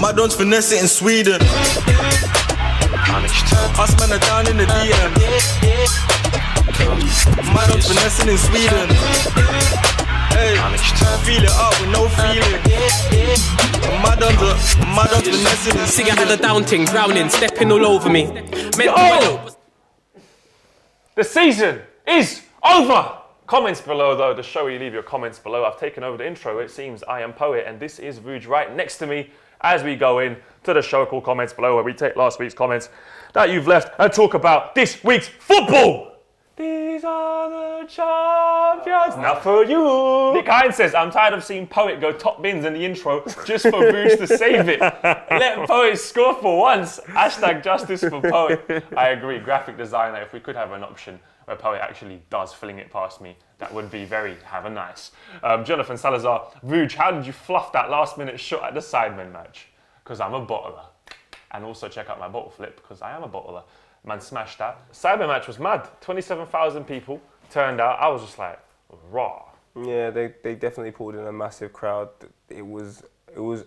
My don's finesse it in Sweden. Us men are down in the DM. My don's finessing in Sweden. Hey, feel it up with no feeling. My don's finessing in Sweden. See, I had a down ting, drowning, stepping all over me. The season is over! Comments below though, the show where you leave your comments below. I've taken over the intro, it seems. I am Poet and this is Vuj right next to me as we go in to the show called Comments Below, where we take last week's comments that you've left and talk about this week's football. These are the champions. Not for you. Nick Hines says, I'm tired of seeing Poet go top bins in the intro just for Vuj to save it. Let Poet score for once. Hashtag justice for Poet. I agree, graphic designer, if we could have an option where Poet actually does fling it past me, that would be very have a nice. Jonathan Salazar, Vuj, how did you fluff that last minute shot at the Sidemen match? Because I'm a bottler. And also check out my bottle flip, because I am a bottler. Man smashed that. Sidemen match was mad. 27,000 people turned out. I was just like, raw. Yeah, they definitely pulled in a massive crowd. It was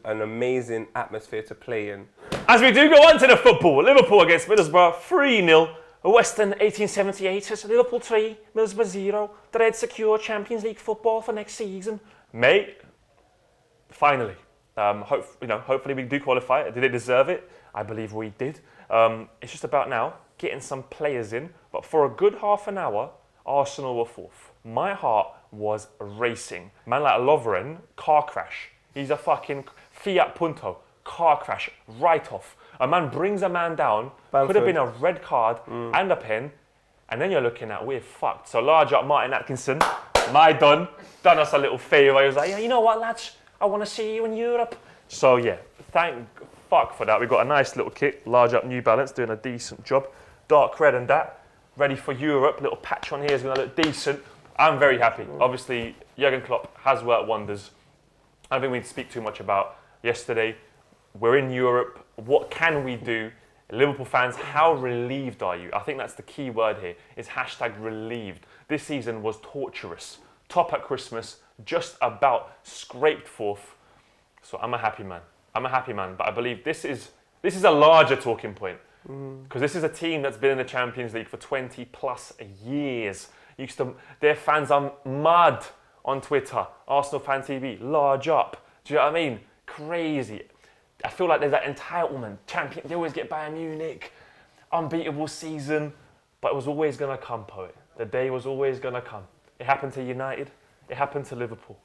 an amazing atmosphere to play in. As we do go on to the football, Liverpool against Middlesbrough, 3-0. Western 1878 says Liverpool 3, Middlesbrough 0. The Reds secure Champions League football for next season. Mate, finally. Hopefully we do qualify. Did it deserve it? I believe we did. It's just about now getting some players in. But for a good half an hour, Arsenal were fourth. My heart was racing. Man like Lovren, car crash. He's a fucking Fiat Punto, car crash, right off. A man brings a man down, Bamford. Could have been a red card and a pen, and then you're looking at, we're fucked. So large up Martin Atkinson, my done us a little favour. He was like, yeah, you know what, lads? I want to see you in Europe. So yeah, thank fuck for that. We've got a nice little kit, large up New Balance, doing a decent job. Dark red and that, ready for Europe. Little patch on here is going to look decent. I'm very happy. Obviously, Jurgen Klopp has worked wonders. I don't think we need to speak too much about yesterday. We're in Europe. What can we do? Liverpool fans, how relieved are you? I think that's the key word here, is hashtag relieved. This season was torturous. Top at Christmas, just about scraped fourth. So I'm a happy man. But I believe this is a larger talking point. Because this is a team that's been in the Champions League for 20 plus years. Their fans are mad on Twitter. Arsenal Fan TV, large up. Do you know what I mean? Crazy. I feel like there's that entitlement. Champions, they always get Bayern Munich. Unbeatable season. But it was always going to come, Poet. The day was always going to come. It happened to United. It happened to Liverpool.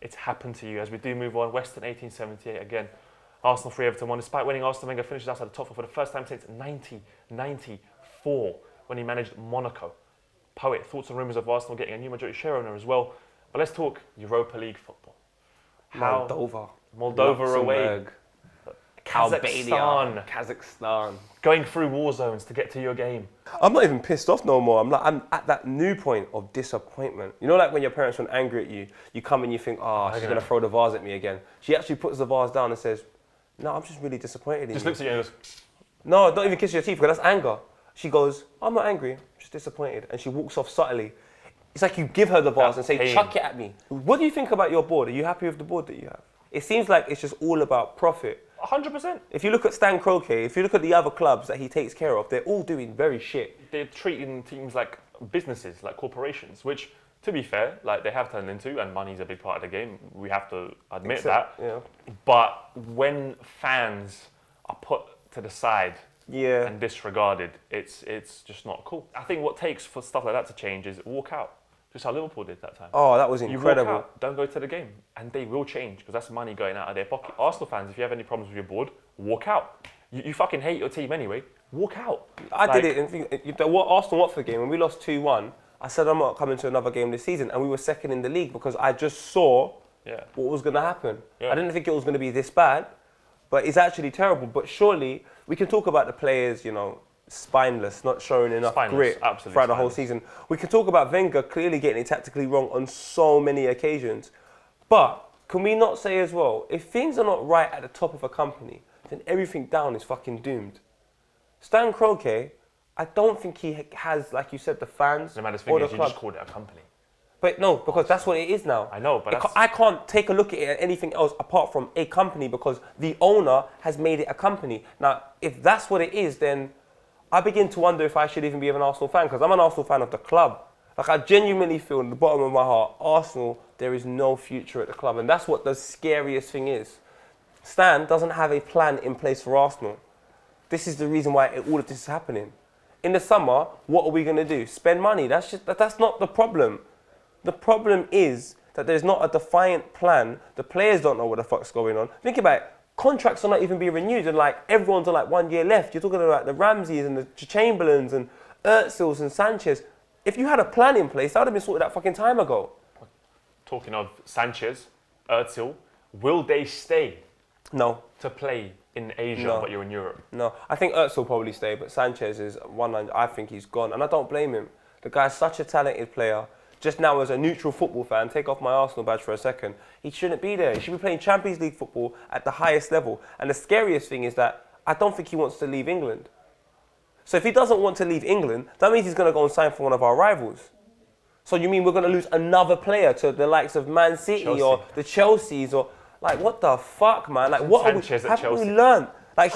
It's happened to you. As we do move on, Western 1878 again. Arsenal 3, Everton 1. Despite winning, Arsene Wenger finishes outside the top four for the first time since 1994 when he managed Monaco. Poet, thoughts and rumours of Arsenal getting a new majority share owner as well. But let's talk Europa League football. Moldova away. Kazakhstan. Going through war zones to get to your game. I'm not even pissed off no more. I'm at that new point of disappointment. You know, like when your parents were angry at you, you come and you think, she's going to throw the vase at me again. She actually puts the vase down and says, no, I'm just really disappointed in you. Just looks at you and goes, no, don't even kiss your teeth because that's anger. She goes, I'm not angry, I'm just disappointed. And she walks off subtly. It's like you give her the vase and say, chuck it at me. What do you think about your board? Are you happy with the board that you have? It seems like it's just all about profit. 100%. If you look at Stan Kroenke, if you look at the other clubs that he takes care of, they're all doing very shit. They're treating teams like businesses, like corporations, which, to be fair, like they have turned into, and money's a big part of the game. We have to admit that. Yeah. But when fans are put to the side and disregarded, it's just not cool. I think what takes for stuff like that to change is walk out. Just how Liverpool did that time. Oh, that was incredible. You walk out, don't go to the game. And they will change, because that's money going out of their pocket. Arsenal fans, if you have any problems with your board, walk out. You fucking hate your team anyway, walk out. I did it, and what Arsenal Watford game, when we lost 2-1, I said I'm not coming to another game this season, and we were second in the league because I just saw what was going to happen. I didn't think it was going to be this bad, but it's actually terrible. But surely, we can talk about the players, spineless, not showing enough grit throughout the whole season. We can talk about Wenger clearly getting it tactically wrong on so many occasions. But can we not say as well, if things are not right at the top of a company, then everything down is fucking doomed. Stan Kroenke, I don't think he has, like you said, the fans No matter or the you club. just called it a company. But no, because that's what it is now. I know, but I can't take a look at it at anything else apart from a company because the owner has made it a company. Now, if that's what it is, then I begin to wonder if I should even be an Arsenal fan because I'm an Arsenal fan of the club. Like, I genuinely feel in the bottom of my heart, Arsenal, there is no future at the club. And that's what the scariest thing is. Stan doesn't have a plan in place for Arsenal. This is the reason why all of this is happening. In the summer, what are we going to do? Spend money. That's not the problem. The problem is that there's not a defiant plan. The players don't know what the fuck's going on. Think about it. Contracts are not even being renewed and like everyone's on like 1 year left. You're talking about the Ramseys and the Chamberlains and Özils and Sanchez. If you had a plan in place, that would have been sorted out fucking time ago. Talking of Sanchez, Özil, will they stay? No. To play in Asia, but you're in Europe? No. I think Özil will probably stay, but Sanchez is I think he's gone. And I don't blame him. The guy's such a talented player. Just now, as a neutral football fan, take off my Arsenal badge for a second, he shouldn't be there. He should be playing Champions League football at the highest level. And the scariest thing is that I don't think he wants to leave England. So if he doesn't want to leave England, that means he's going to go and sign for one of our rivals. So you mean we're going to lose another player to the likes of Man City or the Chelseas or... Like, what the fuck, man? Like, what haven't we learned? Like,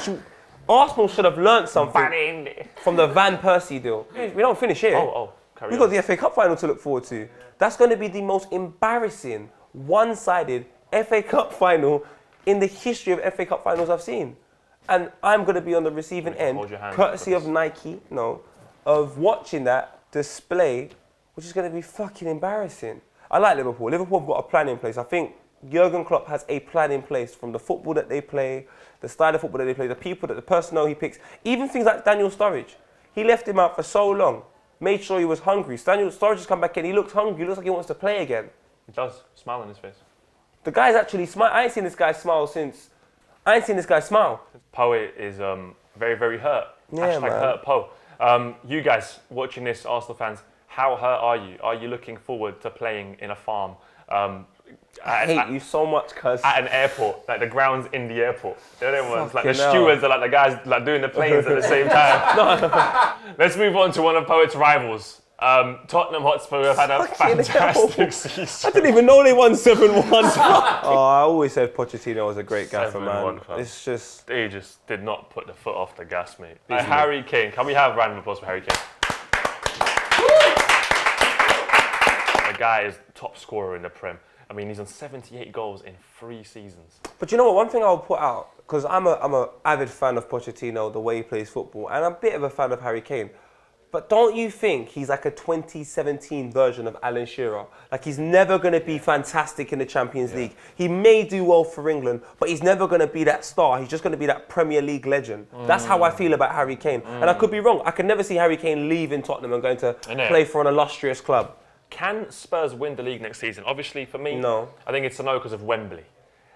Arsenal should have learned something from the Van Persie deal. We don't finish here. We've got the FA Cup final to look forward to. That's going to be the most embarrassing, one-sided FA Cup final in the history of FA Cup finals I've seen. And I'm going to be on the receiving end, courtesy of Nike, of watching that display, which is going to be fucking embarrassing. I like Liverpool. Liverpool have got a plan in place. I think Jurgen Klopp has a plan in place from the football that they play, the style of football that they play, the personnel he picks, even things like Daniel Sturridge. He left him out for so long. Made sure he was hungry. Daniel Sturridge has come back in. He looks hungry. He looks like he wants to play again. He does. Smile on his face. The guy's actually smile. I ain't seen this guy smile. Poe is very, very hurt. Yeah, man. #hurt Poe. You guys watching this, Arsenal fans, how hurt are you? Are you looking forward to playing in a farm? I hate you so much, cuz. At an airport, like the grounds in the airport. The other ones, like the stewards are like the guys like doing the planes at the same time. Let's move on to one of Poet's rivals. Tottenham Hotspur have had a fantastic season. I didn't even know they won 7-1. I always said Pochettino was a great gaffer, man. It's just... They just did not put the foot off the gas, mate. Harry Kane. Can we have a round of applause for Harry Kane? The guy is top scorer in the Prem. I mean, he's on 78 goals in 3 seasons. But you know what? One thing I'll put out, because I'm a avid fan of Pochettino, the way he plays football, and I'm a bit of a fan of Harry Kane. But don't you think he's like a 2017 version of Alan Shearer? Like, he's never going to be fantastic in the Champions League. He may do well for England, but he's never going to be that star. He's just going to be that Premier League legend. That's how I feel about Harry Kane. And I could be wrong. I could never see Harry Kane leaving Tottenham and going to play for an illustrious club. Can Spurs win the league next season? Obviously, for me, no. I think it's a no because of Wembley.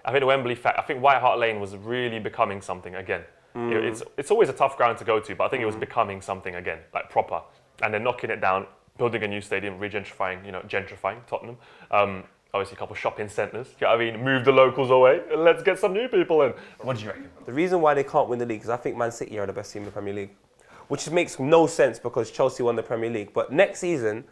I think the Wembley fact. I think White Hart Lane was really becoming something again. It's always a tough ground to go to, but I think it was becoming something again, like proper. And then knocking it down, building a new stadium, gentrifying Tottenham. Obviously, a couple of shopping centres. You know what I mean? Move the locals away and let's get some new people in. What do you reckon? The reason why they can't win the league is I think Man City are the best team in the Premier League, which makes no sense because Chelsea won the Premier League. But next season,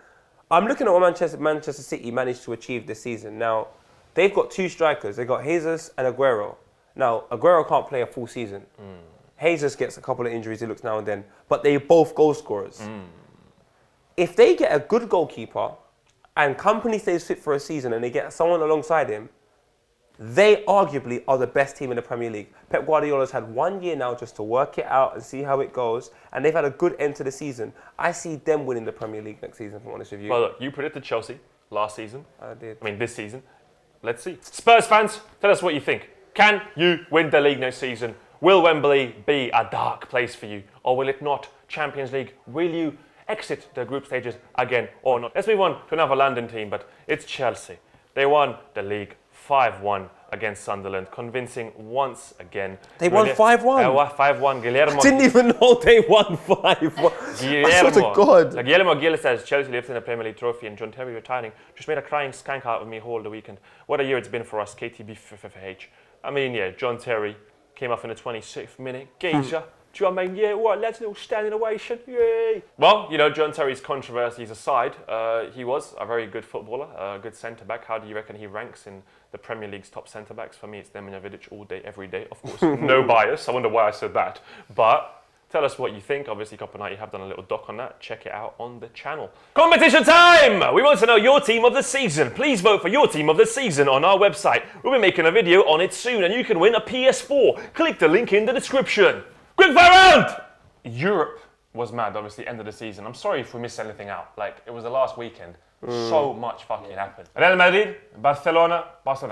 I'm looking at what Manchester City managed to achieve this season. Now, they've got 2 strikers. They've got Jesus and Aguero. Now, Aguero can't play a full season. Jesus gets a couple of injuries, he looks now and then. But they're both goal scorers. If they get a good goalkeeper and Company stays fit for a season and they get someone alongside him, they arguably are the best team in the Premier League. Pep Guardiola's had 1 year now just to work it out and see how it goes, and they've had a good end to the season. I see them winning the Premier League next season, if I'm honest with you. Well, look, you predicted Chelsea last season. I did. I mean, this season. Let's see. Spurs fans, tell us what you think. Can you win the league next season? Will Wembley be a dark place for you, or will it not? Champions League, will you exit the group stages again or not? Let's move on to another London team, but it's Chelsea. They won the league 5-1 against Sunderland, convincing once again. They won 5-1? 5-1. Guillermo. I didn't even know they won 5-1. I swear to God. Like Guillermo Gil says, Chelsea lifting the Premier League trophy and John Terry retiring. Just made a crying skank out of me whole the weekend. What a year it's been for us, KTB FFH. I mean, yeah, John Terry came off in the 26th minute. Geisha. Do you know what I mean? Yeah, all right, lads, a little standing ovation. Yay. Well, you know, John Terry's controversies aside, he was a very good footballer, a good centre-back. How do you reckon he ranks in the Premier League's top centre-backs? For me, it's Nemanja Vidic all day, every day. Of course, no bias. I wonder why I said that. But tell us what you think. Obviously, Copper Night, you have done a little doc on that. Check it out on the channel. Competition time! We want to know your team of the season. Please vote for your team of the season on our website. We'll be making a video on it soon, and you can win a PS4. Click the link in the description. Quick fire round! Europe was mad, obviously, end of the season. I'm sorry if we missed anything out. Like, it was the last weekend. So much fucking happened. Real Madrid, Barcelona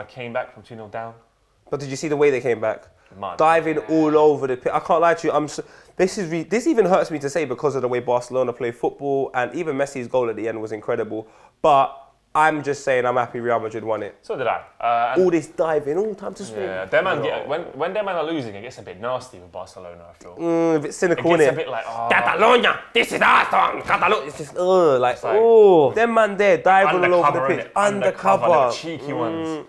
came back from 2-0 down. But did you see the way they came back? Mad. Diving all over the pitch. I can't lie to you. This even hurts me to say because of the way Barcelona play football, and even Messi's goal at the end was incredible. But I'm just saying I'm happy Real Madrid won it. So did I. All this diving, all time to swing. Yeah, them man when them man are losing, it gets a bit nasty with Barcelona, I feel. A bit cynical, it gets innit? a bit like, Catalonia, this is our song. Catalonia, it's just, them man there diving all over the pitch. Undercover. Little cheeky ones.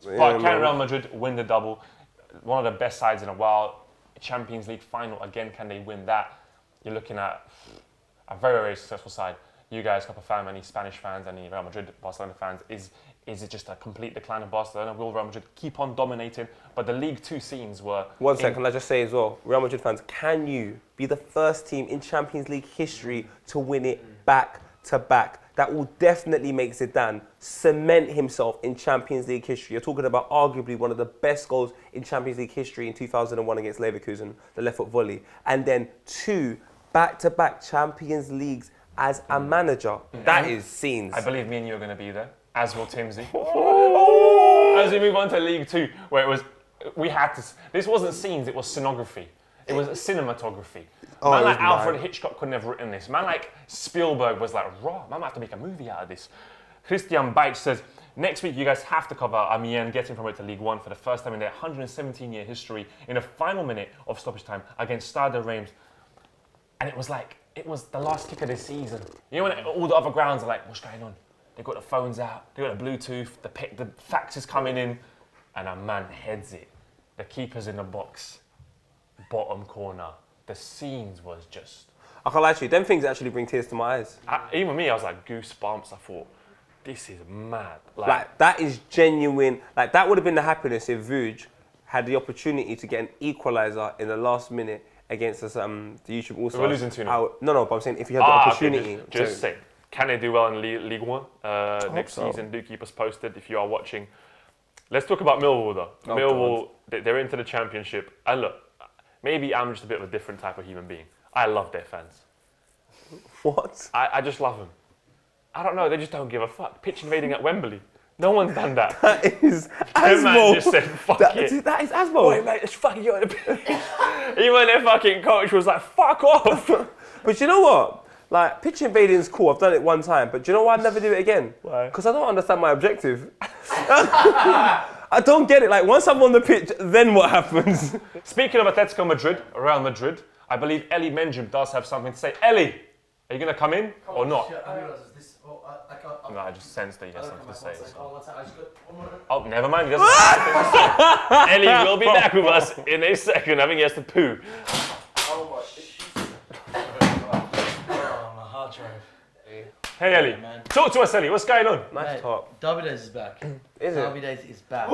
But can Real Madrid win the double? One of the best sides in a while. Champions League final again, can they win that? You're looking at a very, very successful side. You guys, Copper fan, any Spanish fans, any Real Madrid, Barcelona fans, is it just a complete decline of Barcelona? Will Real Madrid keep on dominating? But the League 2 scenes were... One second, can I just say as well, Real Madrid fans, can you be the first team in Champions League history to win it back to back? That will definitely make Zidane cement himself in Champions League history. You're talking about arguably one of the best goals in Champions League history in 2001 against Leverkusen, the left foot volley. And then 2 back-to-back Champions Leagues as a manager. That is scenes. I believe me and you are going to be there, as will Timsy. As we move on to League 2, where it was, this wasn't scenes, it was scenography. It was cinematography. Man like Alfred Hitchcock couldn't have written this. Man like Spielberg was like, raw, man might have to make a movie out of this. Christian Beitsch says, next week you guys have to cover Amiens getting promoted to League 1 for the first time in their 117-year history in the final minute of stoppage time against Stade de Reims. And it was the last kick of the season. You know when all the other grounds are like, what's going on? They've got the phones out, they've got the Bluetooth, the fax is coming in, and a man heads it. The keeper's in the box, bottom corner. The scenes was just... I can't lie to you, them things actually bring tears to my eyes. Even me, I was like goosebumps. I thought, this is mad. Like that is genuine. Like that would have been the happiness if Vuj had the opportunity to get an equaliser in the last minute against us, the YouTube All-Stars. We're losing 2-0. No, but I'm saying if you had the opportunity. Okay, just say, can they do well in League 1 next season? Do keep us posted if you are watching. Let's talk about Millwall though. Millwall, they're into the Championship. And look, maybe I'm just a bit of a different type of human being. I love their fans. What? I just love them. I don't know, they just don't give a fuck. Pitch invading at Wembley. No one's done that. That is Asmo. Man just said, fuck it. That is Asmo. Wait, mate, it's fucking you. Even their fucking coach was like, fuck off. But you know what? Like, pitch invading's cool. I've done it one time. But do you know why I'd never do it again? Why? Because I don't understand my objective. I don't get it. Like, once I'm on the pitch, then what happens? Speaking of Atletico Madrid, Real Madrid, I believe Ellie Menjum does have something to say. Ellie, are you going to come in or not? No, I just sensed that you had something to say. Oh, never mind. He doesn't Ellie will be back with us in a second. I think he has to poo. Oh my hard drive. Hey Ellie, talk to us, Ellie. What's going on? Nice talk. Derby Days is back. Is it? Derby Days is back.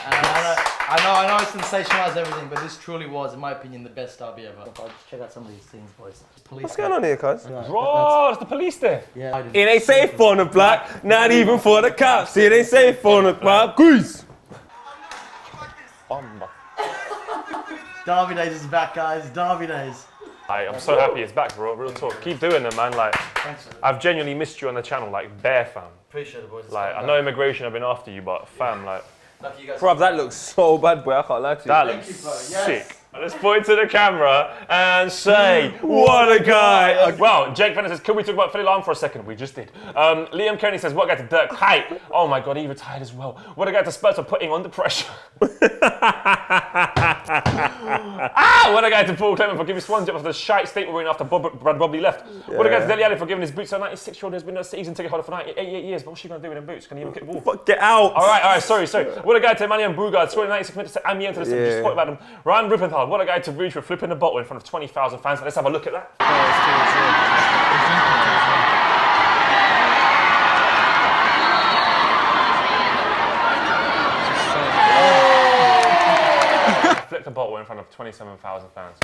And I know it's sensationalised everything, but this truly was, in my opinion, the best derby ever. I'll just check out some of these things, boys. What's going on here, cuz? Bro, it's the police there. Yeah. It ain't safe for the black, not even for the cops. It ain't safe for the black. Goose. Derby Days is back, guys. Derby Days. I'm so happy it's back, bro. Real talk. Keep doing it, man. Like, I've genuinely missed you on the channel, like, bare fam. Appreciate it, boys. Like, I know immigration have been after you, but fam, like... Bruv, that looks so bad, boy. I can't lie to you. That looks sick. Let's point to the camera and say, what a guy. Well, Jake Fenner says, can we talk about Philly Lam for a second? We just did. Liam Kearney says, what a guy to Dirk Kuyt. Oh my God, he retired as well. What a guy to Spurs for putting on the pressure. What a guy to Paul Clement for giving Swansea after the shite state we're in after Brad Bobley left. What a guy to Dele Alli for giving his boots to a 96-year-old who's been a season ticket holder for 88 years. But what's she going to do with them boots? Can he even kick the ball? Get out. All right, sorry. What a guy to Emmanuel Brugard, scoring 96 minutes to Amiens to the just spoke about him. Ryan Rippenthal, what a guy to Rouge for flipping the bottle in front of 20,000 fans. Let's have a look at that. Flipped the bottle in front of 27,000 fans.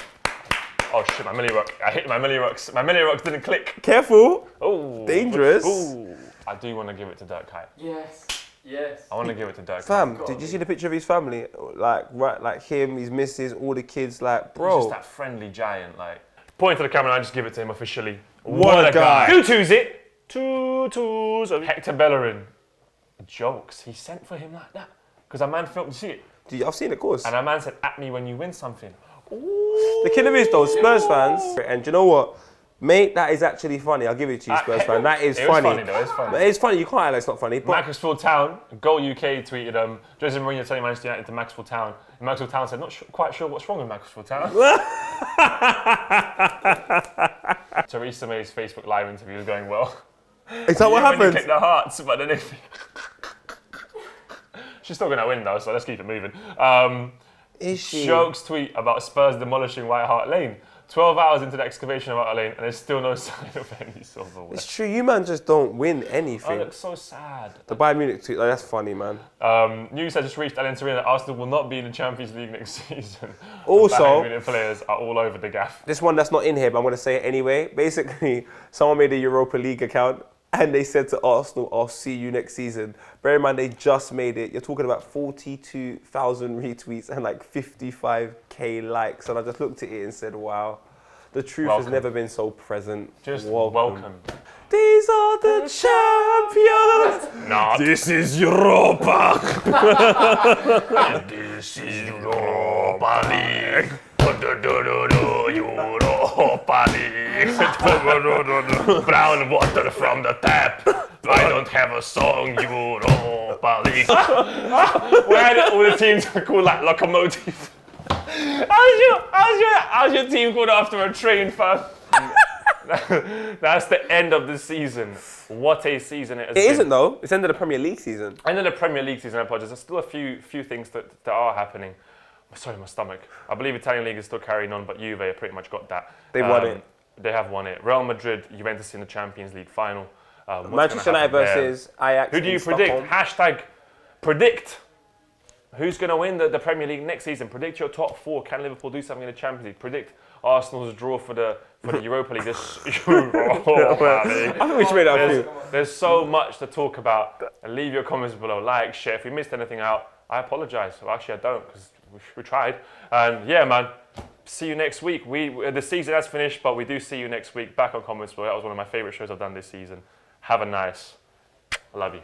Oh shit, my milli rock. I hit my milli rocks. My milli rocks didn't click. Careful. Oh. Dangerous. Ooh. I do want to give it to Dirk Kuyt. Yes. I want to give it to Dirk Kuyt. Fam, did you see the picture of his family? Like him, his missus, all the kids, like, bro. He's just that friendly giant, like. Point to the camera and I just give it to him officially. What a guy. 2-2's it. 2-2's of Hector Bellerin. Jokes. He sent for him like that. Because a man filmed, you see it? I've seen it, of course. And a man said, at me when you win something. Ooh. The killer is though, Spurs fans, and do you know what? Mate, that is actually funny. I'll give it to you, Spurs fan. That is funny. It's funny. But it's funny. You can't act like it's not funny. But Macclesfield Town, Goal UK tweeted Jose Mourinho telling Manchester United to Macclesfield Town. And Macclesfield Town said, quite sure what's wrong with Macclesfield Town. Theresa May's Facebook Live interview was going well. Is that what happened? Click the hearts, but then if she's still going to win though, so let's keep it moving. Is she? Jokes tweet about Spurs demolishing White Hart Lane. 12 hours into the excavation of White Hart Lane, and there's still no sign of any silverware. It's true. You man just don't win I anything. look so sad. The Bayern Munich tweet, that's funny, man. News has just reached Alan Serena that Arsenal will not be in the Champions League next season. Also, Bayern Munich players are all over the gaff. this one that's not in here, but I'm going to say it anyway. Basically, someone made a Europa League account and they said to Arsenal, I'll see you next season. Bear in mind, they just made it. You're talking about 42,000 retweets and like 55k likes. And I just looked at it and said, wow, the truth has never been so present. Just welcome. These are the champions. Not. This is Europa. This is Europa League. Europa League. Brown water from the tap. I don't have a song, Europa League. Where did all the teams are called like locomotive? How's your team called after a train, fam? That's the end of the season. What a season it has been. It isn't though. It's the end of the Premier League season. End of the Premier League season, I apologize. There's still a few things that are happening. Sorry, my stomach. I believe Italian League is still carrying on, but Juve have pretty much got that. They won it. They have won it. Real Madrid, Juventus in the Champions League final. Manchester United versus Ajax. Who do you predict? Hashtag predict. Who's going to win the Premier League next season? Predict your top four. Can Liverpool do something in the Champions League? Predict Arsenal's draw for the Europa League. I think we should make that a few. There's so much to talk about. Leave your comments below. Like, share. If we missed anything out, I apologise. Well, actually, I don't because we tried. And yeah, man. See you next week. The season has finished, but we do see you next week. Back on Comments. That was one of my favourite shows I've done this season. Have a nice. I love you.